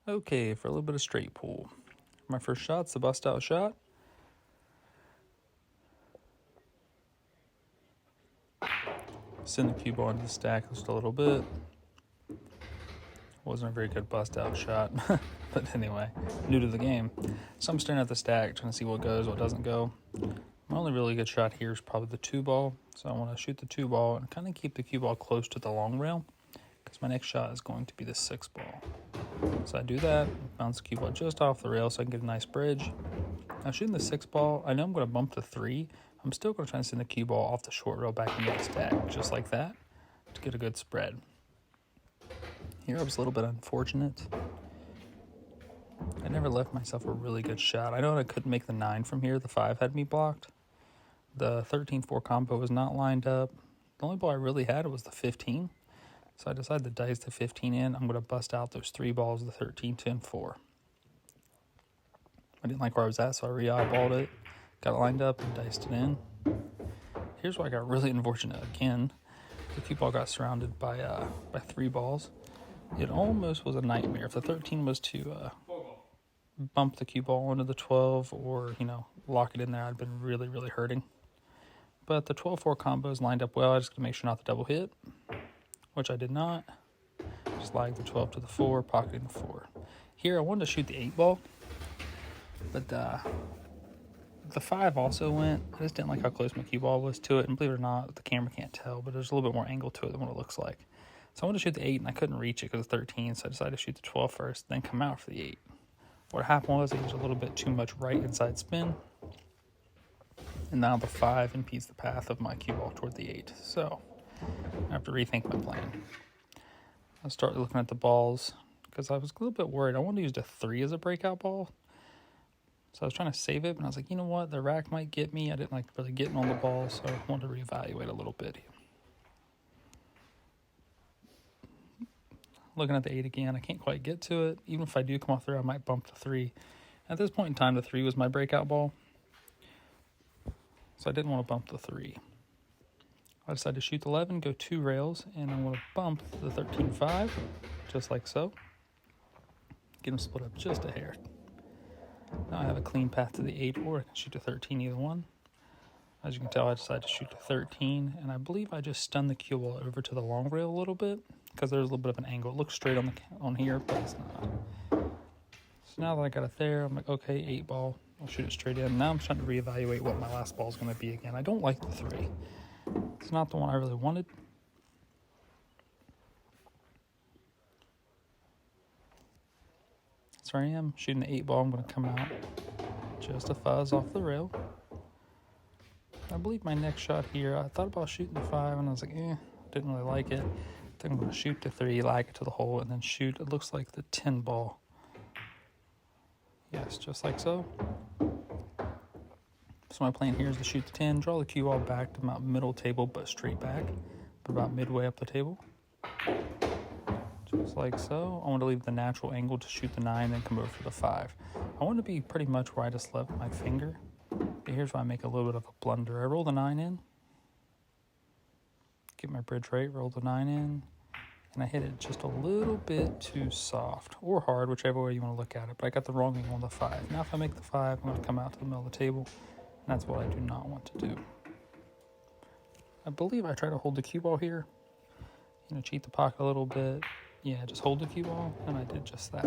Okay, for a little bit of straight pool. My first shot's the bust out shot. Send the cue ball into the stack just a little bit. Wasn't a very good bust out shot, but anyway, new to the game. So I'm staring at the stack, trying to see what goes, what doesn't go. My only really good shot here is probably the 2-ball. So I want to shoot the 2-ball and kind of keep the cue ball close to the long rail, because my next shot is going to be the 6-ball. So I do that, bounce the cue ball just off the rail so I can get a nice bridge. Now shooting the 6-ball, I know I'm going to bump the 3. I'm still going to try and send the cue ball off the short rail back into the stack, just like that, to get a good spread. Here I was a little bit unfortunate. I never left myself a really good shot. I know I couldn't make the 9 from here. The 5 had me blocked. The 13-4 combo was not lined up. The only ball I really had was the 15. So I decided to dice the 15 in. I'm going to bust out those 3 balls, the 13, 10, 4. I didn't like where I was at, so I re-eyeballed it, got it lined up, and diced it in. Here's where I got really unfortunate again. The cue ball got surrounded by 3 balls. It almost was a nightmare. If the 13 was to bump the cue ball into the 12 or, lock it in there, I'd been really, really hurting. But the 12-4 combos lined up well. I just got to make sure not to double hit, which I did not. Just lagged the 12 to the 4, pocketing the 4. Here, I wanted to shoot the 8-ball, but the 5 also went. I just didn't like how close my cue ball was to it, and believe it or not, the camera can't tell, but there's a little bit more angle to it than what it looks like. So I wanted to shoot the 8, and I couldn't reach it because of 13, so I decided to shoot the 12 first, then come out for the 8. What happened was it was a little bit too much right inside spin, and now the 5 impedes the path of my cue ball toward the 8. So I have to rethink my plan. I started looking at the balls because I was a little bit worried. I wanted to use the 3 as a breakout ball. So I was trying to save it, but I was like, you know what? The rack might get me. I didn't like really getting on the ball, so I wanted to reevaluate a little bit. Looking at the 8 again, I can't quite get to it. Even if I do come off there, I might bump the 3. At this point in time, the 3 was my breakout ball, so I didn't want to bump the 3. I decided to shoot the 11, go 2 rails, and I'm going to bump the 13-5, just like so. Get them split up just a hair. Now I have a clean path to the 8, or I can shoot to 13, either one. As you can tell, I decided to shoot to 13, and I believe I just stunned the cue ball over to the long rail a little bit, because there's a little bit of an angle. It looks straight on here, but it's not. So now that I got it there, I'm like, okay, 8-ball. I'll shoot it straight in. Now I'm trying to reevaluate what my last ball is going to be again. I don't like the 3. It's not the one I really wanted. So I am shooting the 8-ball. I'm going to come out just a fuzz off the rail. I believe my next shot here, I thought about shooting the 5, and I was like, didn't really like it. I think I'm going to shoot the 3, lag it to the hole, and then shoot, it looks like the 10-ball. Yes, just like so. So my plan here is to shoot the 10, draw the cue ball back to about middle table, but straight back, but about midway up the table. Just like so. I want to leave the natural angle to shoot the 9, then come over for the 5. I want to be pretty much where I just left my finger. But here's where I make a little bit of a blunder. I roll the 9 in, get my bridge right, roll the 9 in, and I hit it just a little bit too soft, or hard, whichever way you want to look at it. But I got the wrong angle on the 5. Now if I make the 5, I'm going to come out to the middle of the table, and that's what I do not want to do. I believe I try to hold the cue ball here, cheat the pocket a little bit. Yeah, just hold the cue ball, and I did just that.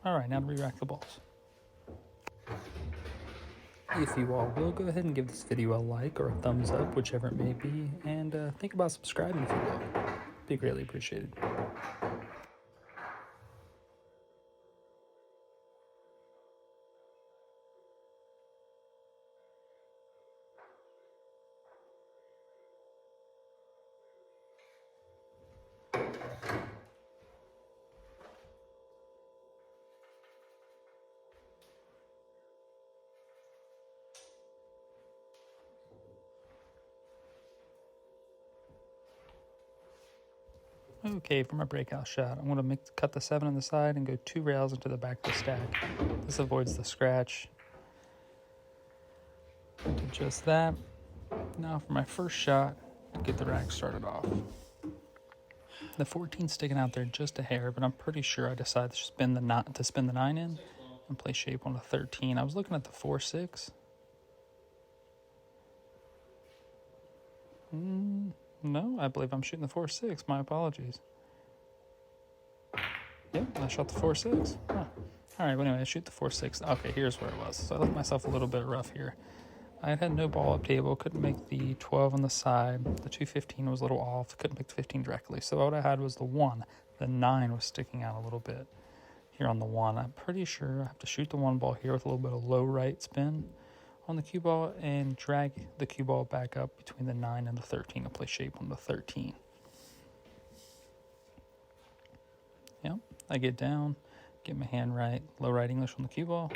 All right, now to re-rack the balls. If you all will, go ahead and give this video a like or a thumbs up, whichever it may be, and think about subscribing if you will. Be greatly appreciated. Okay, for my breakout shot, I'm going to cut the 7 on the side and go 2 rails into the back of the stack. This avoids the scratch. I did just that. Now for my first shot, to get the rack started off. The 14 sticking out there just a hair, but I'm pretty sure I decided to spin the 9 in and play shape on the 13. I was looking at the 4-6. No, I believe I'm shooting the 4-6. My apologies. Yep, I shot the 4-6. Huh. All right, but anyway, I shoot the 4-6. Okay, here's where it was. So I left myself a little bit rough here. I had no ball up table, couldn't make the 12 on the side. The 215 was a little off, couldn't make the 15 directly. So what I had was the 1. The 9 was sticking out a little bit here on the 1. I'm pretty sure I have to shoot the 1 ball here with a little bit of low right spin on the cue ball and drag the cue ball back up between the 9 and the 13 to play shape on the 13. Yep, I get down, get my hand right, low right English on the cue ball.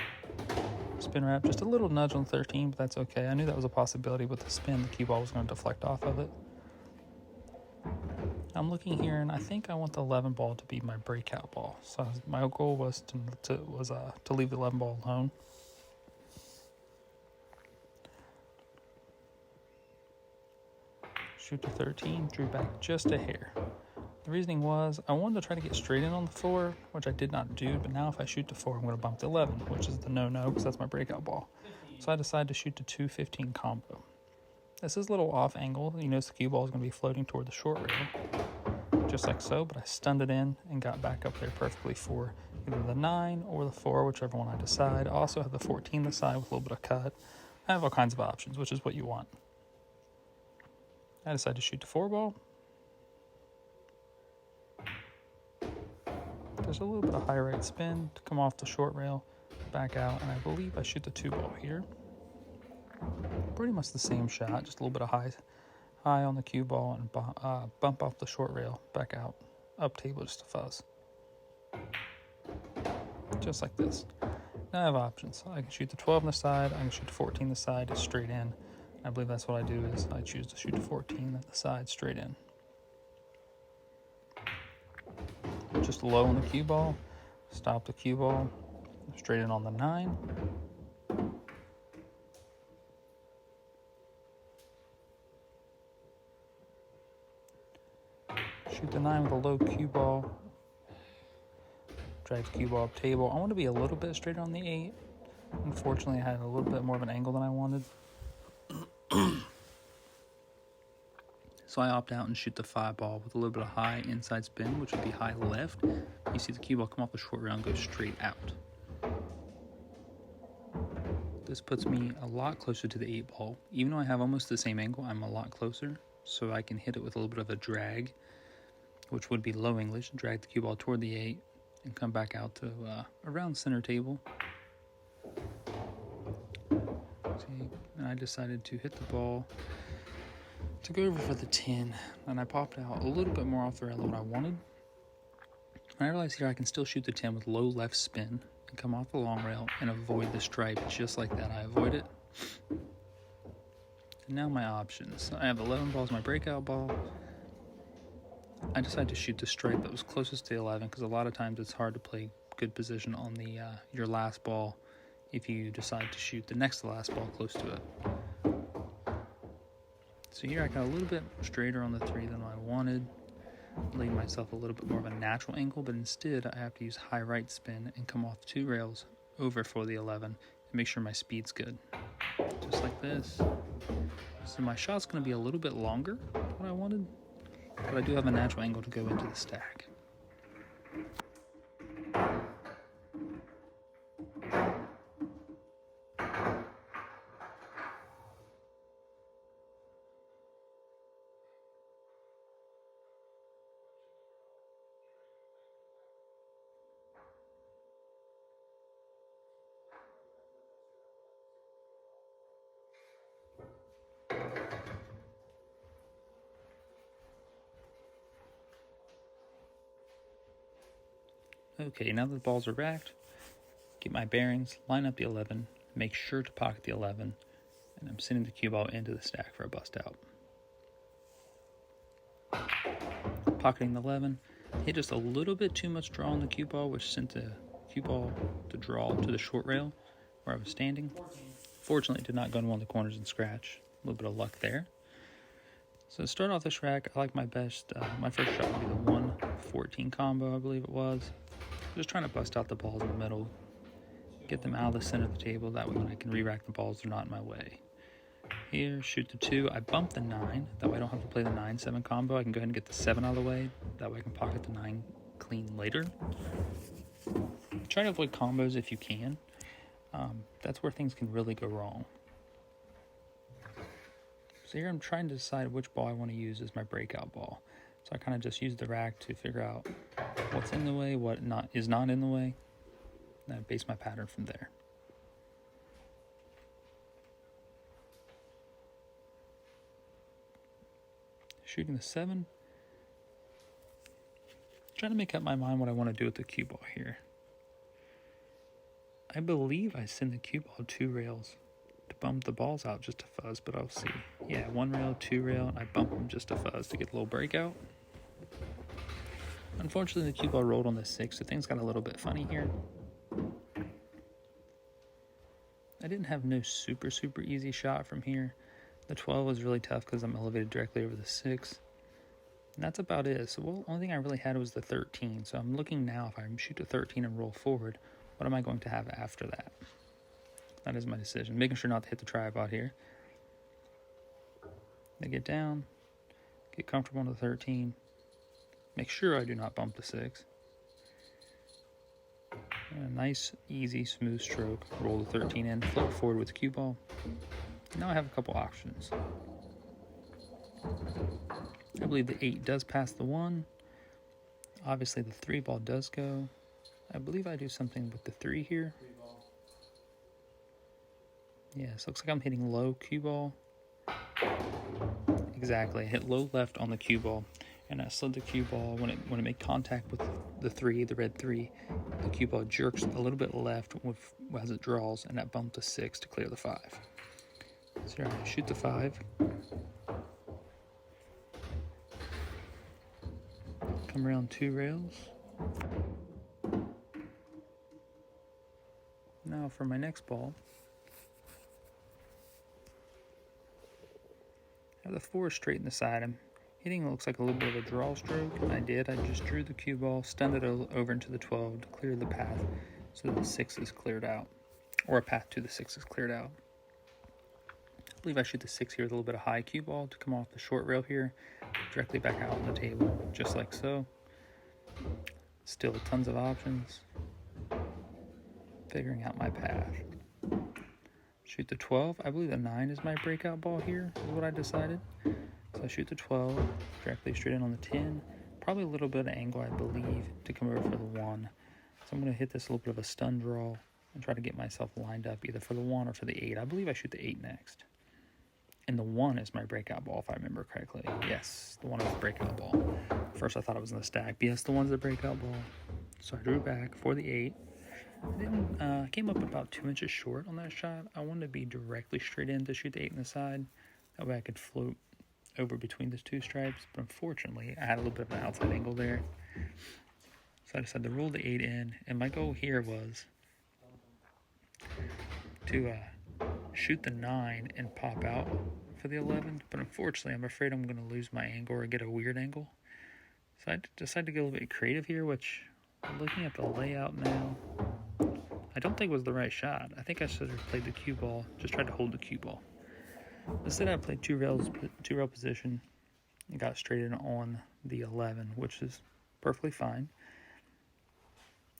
Spin wrap, just a little nudge on 13, but that's okay. I knew that was a possibility with the spin. The cue ball was going to deflect off of it. I'm looking here, and I think I want the 11 ball to be my breakout ball. So my goal was to leave the 11 ball alone. Shoot the 13, drew back just a hair. The reasoning was I wanted to try to get straight in on the 4, which I did not do, but now if I shoot the 4, I'm going to bump the 11, which is the no-no because that's my breakout ball. So I decided to shoot the 2-15 combo. This is a little off angle. You notice the cue ball is going to be floating toward the short rail, just like so, but I stunned it in and got back up there perfectly for either the 9 or the 4, whichever one I decide. I also have the 14 the side with a little bit of cut. I have all kinds of options, which is what you want. I decided to shoot the 4 ball. There's a little bit of high right spin to come off the short rail, back out, and I believe I shoot the 2 ball here. Pretty much the same shot, just a little bit of high on the cue ball and bump off the short rail, back out, up table, just a fuzz. Just like this. Now I have options. I can shoot the 12 on the side, I can shoot the 14 on the side, just straight in. I believe that's what I do is I choose to shoot the 14 at the side, straight in. Just low on the cue ball, stop the cue ball, straight in on the 9. Shoot the 9 with a low cue ball, drag the cue ball up table. I want to be a little bit straighter on the 8. Unfortunately, I had a little bit more of an angle than I wanted. So I opt out and shoot the 5 ball with a little bit of high inside spin, which would be high left. You see the cue ball come off the short rail and go straight out. This puts me a lot closer to the 8 ball. Even though I have almost the same angle, I'm a lot closer. So I can hit it with a little bit of a drag, which would be low English. Drag the cue ball toward the 8 and come back out to around center table. See, and I decided to hit the ball to go over for the 10, and I popped out a little bit more off the rail than what I wanted. And I realized here I can still shoot the 10 with low left spin and come off the long rail and avoid the stripe just like that. I avoid it. And now my options. I have 11 balls, my breakout ball. I decided to shoot the stripe that was closest to the 11 because a lot of times it's hard to play good position on the your last ball if you decide to shoot the next to last ball close to it. So here I got a little bit straighter on the 3 than I wanted, leaving myself a little bit more of a natural angle, but instead I have to use high right spin and come off 2 rails over for the 11 and make sure my speed's good. Just like this. So my shot's going to be a little bit longer than what I wanted, but I do have a natural angle to go into the stack. Okay, now that the balls are racked, get my bearings, line up the 11, make sure to pocket the 11, and I'm sending the cue ball into the stack for a bust out. Pocketing the 11, hit just a little bit too much draw on the cue ball, which sent the cue ball to draw to the short rail where I was standing. Fortunately, it did not go in one of the corners and scratch. A little bit of luck there. So to start off this rack, I like my best, my first shot would be the 1-14 combo, I believe it was. Just trying to bust out the balls in the middle, get them out of the center of the table, that way when I can re-rack the balls, they're not in my way. Here, shoot the 2, I bump the 9, that way I don't have to play the 9-7 combo, I can go ahead and get the 7 out of the way, that way I can pocket the 9 clean later. Try to avoid combos if you can, that's where things can really go wrong. So here I'm trying to decide which ball I want to use as my breakout ball. So I kind of just use the rack to figure out what's in the way, what is not in the way. And I base my pattern from there. Shooting the 7. Trying to make up my mind what I want to do with the cue ball here. I believe I send the cue ball 2 rails to bump the balls out just to fuzz, but I'll see. Yeah, 1 rail, 2 rail, and I bump them just to fuzz to get a little breakout. Unfortunately, the cue ball rolled on the 6, so things got a little bit funny here. I didn't have no super easy shot from here. The 12 was really tough because I'm elevated directly over the 6. And that's about it. So the only thing I really had was the 13. So I'm looking now, if I shoot the 13 and roll forward, what am I going to have after that? That is my decision. Making sure not to hit the tripod here. I get down, get comfortable on the 13. Make sure I do not bump the 6. And a nice, easy, smooth stroke. Roll the 13 in, flip forward with the cue ball. Now I have a couple options. I believe the 8 does pass the 1. Obviously the 3 ball does go. I believe I do something with the 3 here. Yes, looks like I'm hitting low cue ball. Exactly, I hit low left on the cue ball, and I slid the cue ball when it made contact with the 3, the red 3. The cue ball jerks a little bit left as it draws, and that bumped the 6 to clear the 5. So here I shoot the 5. Come around 2 rails. Now for my next ball. I have the 4 straight in the side. I'm hitting looks like a little bit of a draw stroke, and I did. I just drew the cue ball, stunned it over into the 12 to clear the path so the 6 is cleared out, or a path to the 6 is cleared out. I believe I shoot the 6 here with a little bit of high cue ball to come off the short rail here, directly back out on the table, just like so. Still tons of options. Figuring out my path. Shoot the 12. I believe the 9 is my breakout ball here, is what I decided. So I shoot the 12, directly straight in on the 10. Probably a little bit of angle, I believe, to come over for the 1. So I'm going to hit this a little bit of a stun draw and try to get myself lined up either for the 1 or for the 8. I believe I shoot the 8 next. And the 1 is my breakout ball, if I remember correctly. Yes, the 1 is the breakout ball. First I thought it was in the stack, but yes, the 1's the breakout ball. So I drew back for the 8. I came up about 2 inches short on that shot. I wanted to be directly straight in to shoot the 8 in the side. That way I could float over between those 2 stripes. But unfortunately, I had a little bit of an outside angle there. So I decided to roll the 8 in. And my goal here was to shoot the 9 and pop out for the 11. But unfortunately, I'm afraid I'm going to lose my angle or get a weird angle. So I decided to get a little bit creative here, which, looking at the layout now, I don't think it was the right shot. I think I should have played the cue ball, just tried to hold the cue ball. Instead, I played 2 rail position and got straight in on the 11, which is perfectly fine.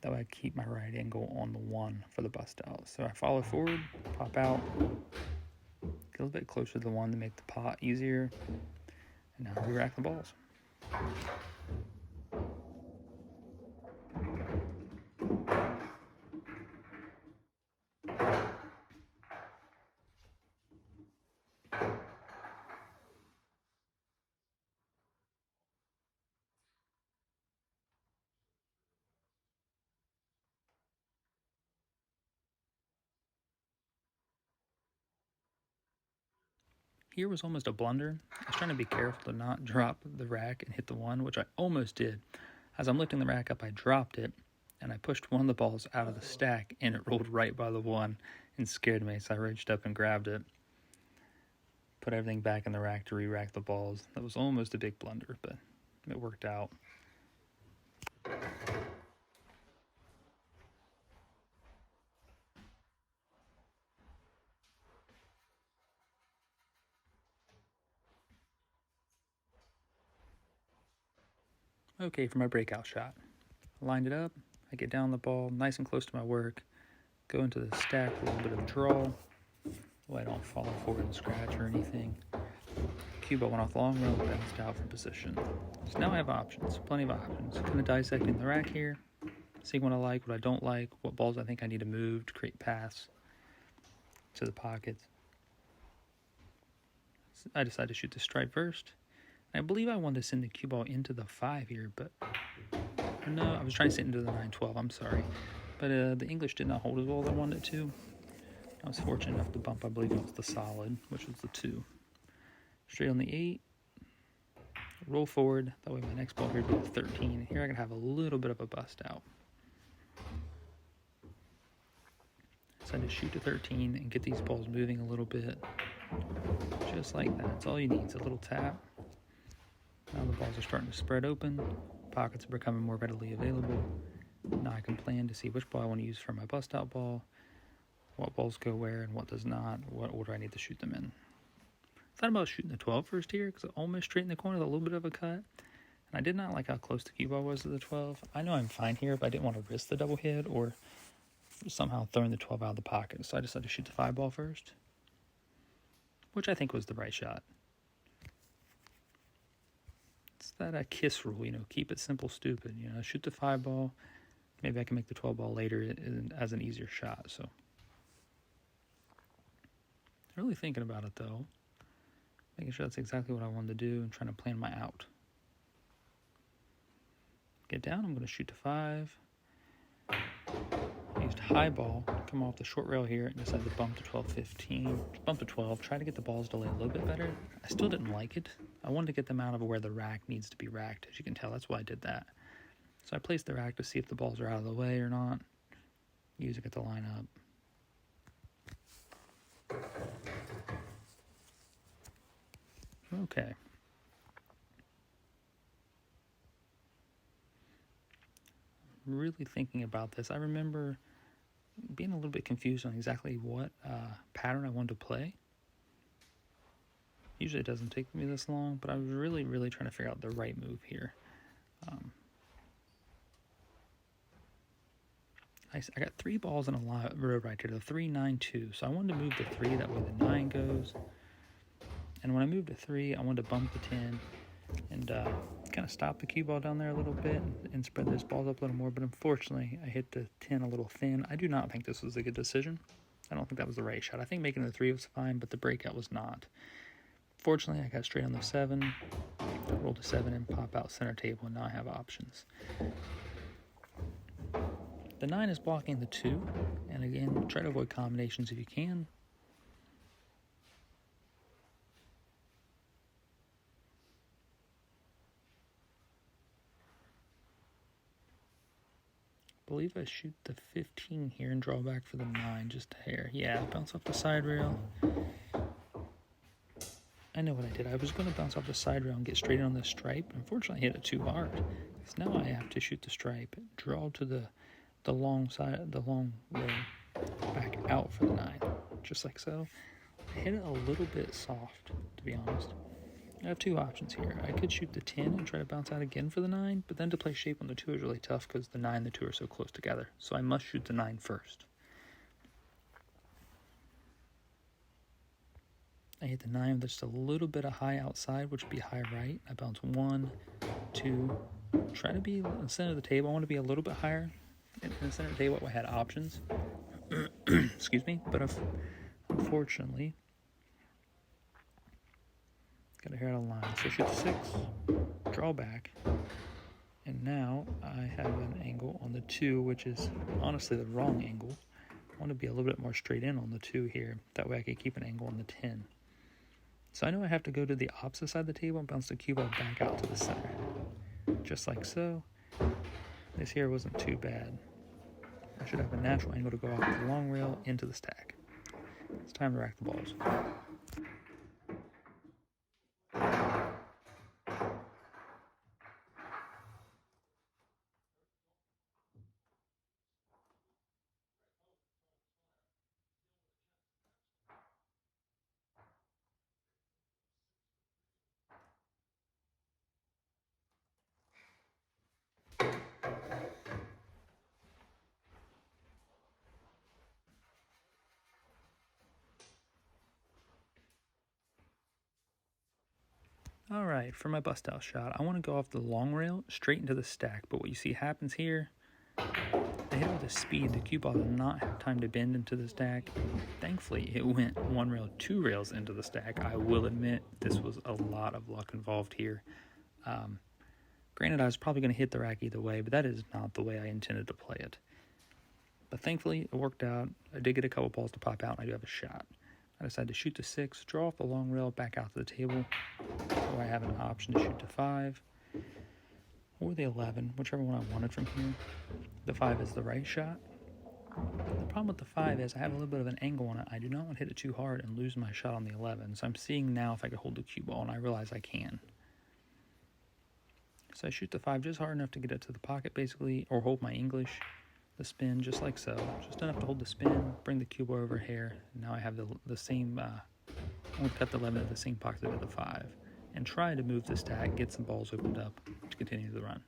That way I keep my right angle on the 1 for the bust out. So I follow forward, pop out, get a little bit closer to the 1 to make the pot easier, and now re-rack the balls. Here was almost a blunder. I was trying to be careful to not drop the rack and hit the 1, which I almost did. As I'm lifting the rack up, I dropped it, and I pushed one of the balls out of the stack, and it rolled right by the 1 and scared me, so I reached up and grabbed it. put everything back in the rack to re-rack the balls. That was almost a big blunder, but it worked out. Okay, for my breakout shot. I lined it up, I get down the ball, nice and close to my work, go into the stack, a little bit of draw, so I don't fall forward and scratch or anything. Cue ball went off the long rail, bounced out from position. So now I have options, plenty of options. Kind of dissecting the rack here, seeing what I like, what I don't like, what balls I think I need to move to create paths to the pockets. So I decided to shoot the stripe first. I believe I wanted to send the cue ball into the 5 here, but no, I was trying to send it into the 9-12, I'm sorry. But the English did not hold as well as I wanted it to. I was fortunate enough to bump, I believe it was the solid, which was the 2. Straight on the 8, roll forward, that way my next ball here would be the 13. Here I can have a little bit of a bust out. So I just shoot to 13 and get these balls moving a little bit. Just like that, that's all you need, it's a little tap. Now the balls are starting to spread open, pockets are becoming more readily available. Now I can plan to see which ball I want to use for my bust out ball, what balls go where and what does not, what order I need to shoot them in. Thought about shooting the 12 first here because it almost straight in the corner with a little bit of a cut. And I did not like how close the cue ball was to the 12. I know I'm fine here, but I didn't want to risk the double hit or somehow throwing the 12 out of the pocket. So I decided to shoot the 5 ball first, which I think was the right shot. It's that KISS rule, keep it simple, stupid. Shoot the 5 ball. Maybe I can make the 12 ball later as an easier shot. So, really thinking about it though. Making sure that's exactly what I wanted to do and trying to plan my out. Get down, I'm going to shoot to 5. I used high ball to come off the short rail here and decided to bump to 12-15. Bump to 12, try to get the balls to lay a little bit better. I still didn't like it. I wanted to get them out of where the rack needs to be racked, as you can tell. That's why I did that. So I placed the rack to see if the balls are out of the way or not. Use it to line up. Okay. Really thinking about this. I remember being a little bit confused on exactly what pattern I wanted to play. Usually it doesn't take me this long, but I was really trying to figure out the right move here. I got 3 balls in a row right here, the 3, 9, 2. So I wanted to move the 3, that way the 9 goes. And when I moved to 3, I wanted to bump the 10 and kind of stop the cue ball down there a little bit and spread those balls up a little more. But unfortunately, I hit the 10 a little thin. I do not think this was a good decision. I don't think that was the right shot. I think making the 3 was fine, but the breakout was not. Fortunately, I got straight on the 7, rolled a 7 and pop out center table, and now I have options. The 9 is blocking the 2, and again, try to avoid combinations if you can. I believe I shoot the 15 here and draw back for the 9, just a hair. Yeah, bounce off the side rail. I know what I did. I was going to bounce off the side rail and get straight on this stripe. Unfortunately, I hit it too hard. So now I have to shoot the stripe, draw to the long side, the long row, back out for the 9, just like so. I hit it a little bit soft, to be honest. I have 2 options here. I could shoot the 10 and try to bounce out again for the 9, but then to play shape on the 2 is really tough because the 9 and the 2 are so close together. So I must shoot the 9 first. I hit the 9 with just a little bit of high outside, which would be high right. I bounce 1, 2, try to be in the center of the table. I want to be a little bit higher in the center of the table. I had options. Excuse me, but unfortunately, got to hair out of line. So shoot the 6, draw back, and now I have an angle on the 2, which is honestly the wrong angle. I want to be a little bit more straight in on the 2 here. That way I can keep an angle on the 10. So I know I have to go to the opposite side of the table and bounce the cue ball back out to the center. Just like so. This here wasn't too bad. I should have a natural angle to go off the long rail into the stack. It's time to rack the balls. All right, for my bust out shot, I want to go off the long rail straight into the stack. But what you see happens here, they hit it with a speed. The cue ball did not have time to bend into the stack. Thankfully, it went 1 rail, 2 rails into the stack. I will admit this was a lot of luck involved here. Granted, I was probably going to hit the rack either way, but that is not the way I intended to play it. But thankfully, it worked out. I did get a couple balls to pop out, and I do have a shot. I decided to shoot the 6, draw off the long rail, back out to the table. So I have an option to shoot the 5 or the 11, whichever one I wanted from here. The 5 is the right shot. The problem with the 5 is I have a little bit of an angle on it. I do not want to hit it too hard and lose my shot on the 11. So I'm seeing now if I could hold the cue ball, and I realize I can. So I shoot the 5 just hard enough to get it to the pocket, basically, or hold my English, the spin, just like so. Just enough to hold the spin, bring the cue ball over here. And now I have the same, I'm going to cut the 11 at the same pocket of the 5. And try to move the stack, get some balls opened up to continue the run.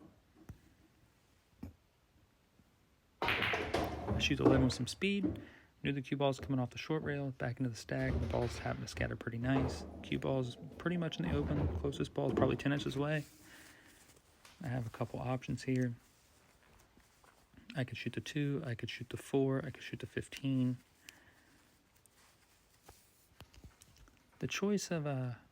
I shoot the 11 with some speed. Knew the cue ball's coming off the short rail, back into the stack. The balls happen to scatter pretty nice. Cue ball's pretty much in the open. Closest ball is probably 10 inches away. I have a couple options here. I could shoot the 2, I could shoot the 4, I could shoot the 15. The choice of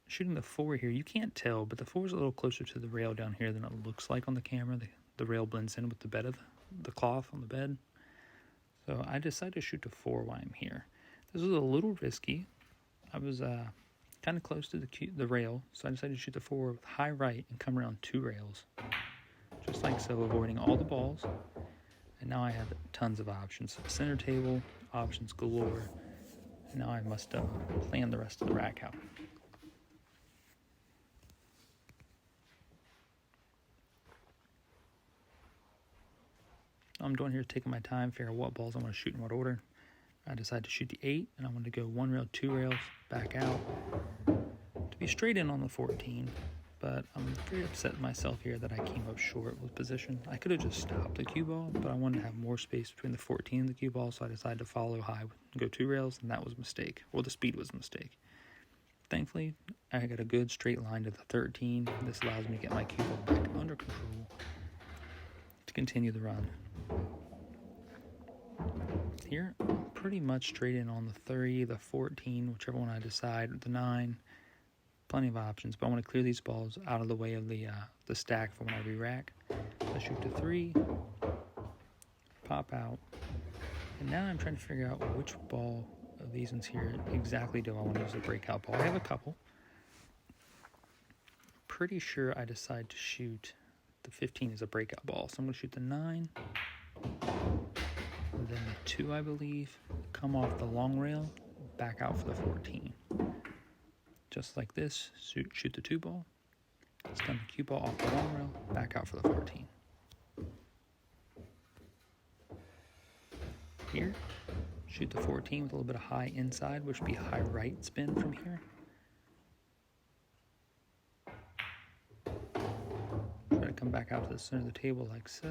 shooting the 4 here, you can't tell, but the 4 is a little closer to the rail down here than it looks like on the camera. The rail blends in with the bed of the cloth on the bed. So I decided to shoot the 4 while I'm here. This was a little risky. I was kind of close to the rail, so I decided to shoot the 4 with high right and come around 2 rails. Just like so, avoiding all the balls. And now I have tons of options. Center table, options galore. And now I must plan the rest of the rack out. I'm doing here is taking my time, figure out what balls I want to shoot in what order. I decided to shoot the 8, and I wanted to go 1 rail, 2 rails, back out. To be straight in on the 14, but I'm very upset with myself here that I came up short with position. I could have just stopped the cue ball, but I wanted to have more space between the 14 and the cue ball, so I decided to follow high and go 2 rails, and that was a mistake, or the speed was a mistake. Thankfully, I got a good straight line to the 13. This allows me to get my cue ball back under control to continue the run. Here, I'm pretty much straight in on the 3, the 14, whichever one I decide, the 9. Plenty of options, but I want to clear these balls out of the way of the stack for when I re-rack. So I shoot the 3, pop out, and now I'm trying to figure out which ball of these ones here exactly do I want to use a breakout ball. I have a couple. Pretty sure I decide to shoot the 15 as a breakout ball, so I'm going to shoot the 9, and then the 2, I believe, come off the long rail, back out for the 14. Just like this, shoot the 2 ball, stun the cue ball off the long rail, back out for the 14. Here, shoot the 14 with a little bit of high inside, which would be high right spin from here. Try to come back out to the center of the table like so.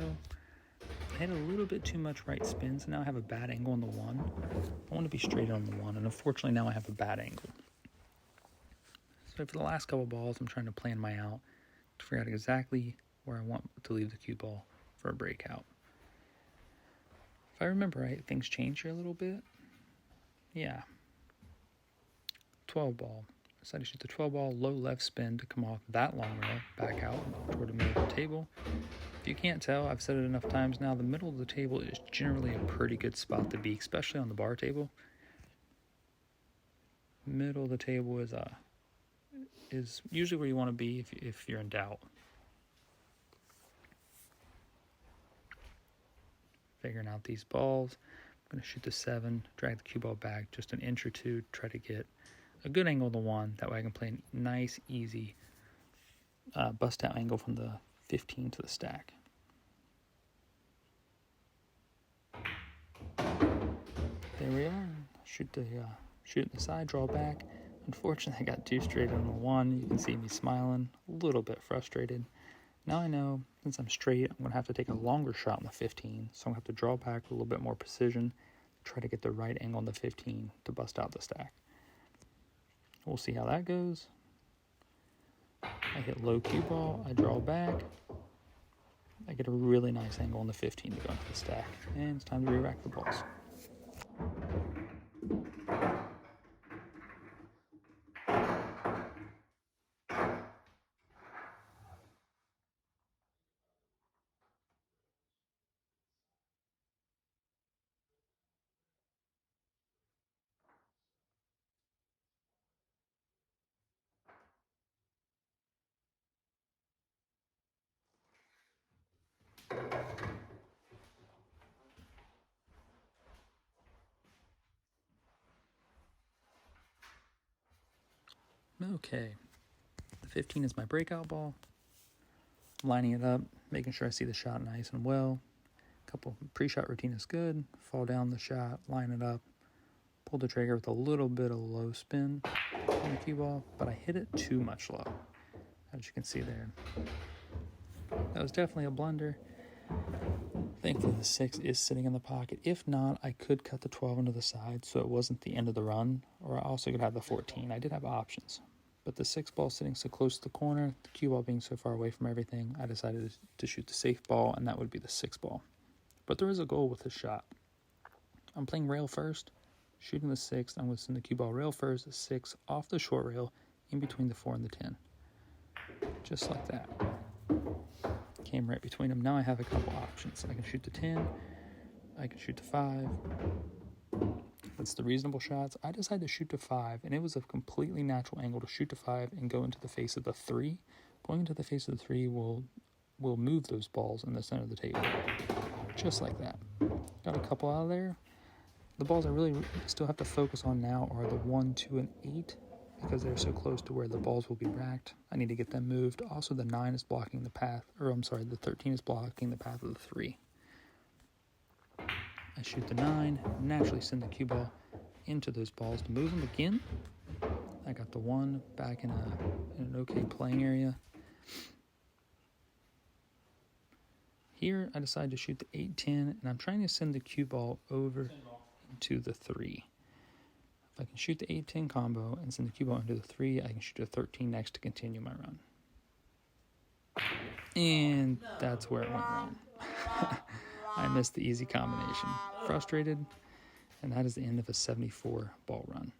I had a little bit too much right spin, so now I have a bad angle on the 1. I want to be straight on the 1, and unfortunately now I have a bad angle. So for the last couple balls, I'm trying to plan my out to figure out exactly where I want to leave the cue ball for a breakout. If I remember right, things change here a little bit. Yeah. 12 ball. I decided to shoot the 12 ball, low left spin to come off that long rail, back out toward the middle of the table. If you can't tell, I've said it enough times now, the middle of the table is generally a pretty good spot to be, especially on the bar table. Middle of the table is usually where you want to be if you're in doubt. Figuring out these balls. I'm going to shoot the 7, drag the cue ball back just an inch or 2, try to get a good angle on the 1. That way I can play a nice, easy bust out angle from the 15 to the stack. There we are. Shoot the side, draw back. Unfortunately, I got too straight on the 1. You can see me smiling, a little bit frustrated. Now I know, since I'm straight, I'm going to have to take a longer shot on the 15, so I'm going to have to draw back with a little bit more precision, try to get the right angle on the 15 to bust out the stack. We'll see how that goes. I hit low cue ball, I draw back. I get a really nice angle on the 15 to go into the stack. And it's time to re-rack the balls. Okay, the 15 is my breakout ball. Lining it up, making sure I see the shot nice and well. Couple pre-shot routine is good. Fall down the shot, line it up, pull the trigger with a little bit of low spin on the cue ball, but I hit it too much low, as you can see there. That was definitely a blunder. Thankfully the 6 is sitting in the pocket. If not, I could cut the 12 into the side so it wasn't the end of the run, or I also could have the 14. I did have options. But the 6 ball sitting so close to the corner, the cue ball being so far away from everything, I decided to shoot the safe ball, and that would be the 6 ball. But there is a goal with this shot. I'm playing rail first, shooting the 6. I'm going to send the cue ball rail first, the 6 off the short rail, in between the 4 and the 10. Just like that. Came right between them. Now I have a couple options. I can shoot the 10. I can shoot the 5. That's the reasonable shots. I decided to shoot to 5, and it was a completely natural angle to shoot to 5 and go into the face of the 3. Going into the face of the 3 will move those balls in the center of the table. Just like that. Got a couple out of there. The balls I really still have to focus on now are the 1, 2, and 8, because they're so close to where the balls will be racked. I need to get them moved. Also, the 9 is blocking the path, the 13 is blocking the path of the 3. I shoot the 9, naturally send the cue ball into those balls to move them again. I got the 1 back in an okay playing area. Here, I decided to shoot the 8, 10, and I'm trying to send the cue ball over into the 3. If I can shoot the 8, 10 combo and send the cue ball into the 3, I can shoot a 13 next to continue my run. And that's where it went wrong. I missed the easy combination. Frustrated, and that is the end of a 74 ball run.